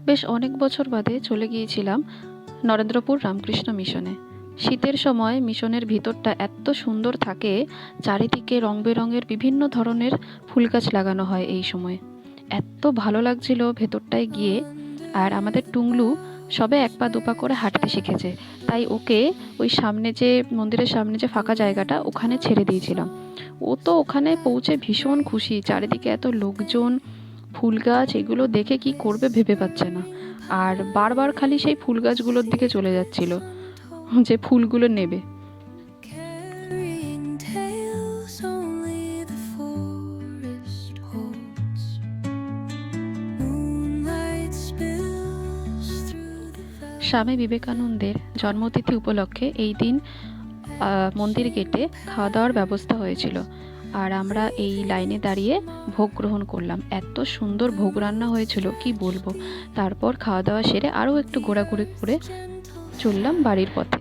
বেশ অনেক বছর বাদে চলে গিয়েছিলাম নরেন্দ্রপুর রামকৃষ্ণ মিশনে। শীতের সময় মিশনের ভিতরটা এত সুন্দর থাকে, চারিদিকে রং বেরঙের বিভিন্ন ধরনের ফুল গাছ লাগানো হয় এই সময়। এত ভালো লাগছিল ভেতরটায় গিয়ে। আর আমাদের টুংলু সবে এক পা দুপা করে হাঁটতে শিখেছে, তাই ওকে ওই সামনে যে মন্দিরের সামনে যে ফাঁকা জায়গাটা ওখানে ছেড়ে দিয়েছিলাম। ও তো ওখানে পৌঁছে ভীষণ খুশি, চারিদিকে এত লোকজন, ফুল গাছ, এগুলো দেখে কি করবে ভেবে পাচ্ছে না। আর বারবার খালি সেই ফুল গাছগুলোর দিকে চলে যাচ্ছিল যে ফুলগুলো নেবে। স্বামী বিবেকানন্দের জন্মতিথি উপলক্ষে এই দিন মন্দির গেটে খাওয়া দাওয়ার ব্যবস্থা হয়েছিল। আর আমরা এই লাইনে দাঁড়িয়ে ভোগ গ্রহণ করলাম। এত সুন্দর ভোগ রান্না হয়েছিল কি বলবো। তারপর খাওয়া দাওয়া সেরে আরও একটু ঘোরাঘুরি করে চললাম বাড়ির পথে।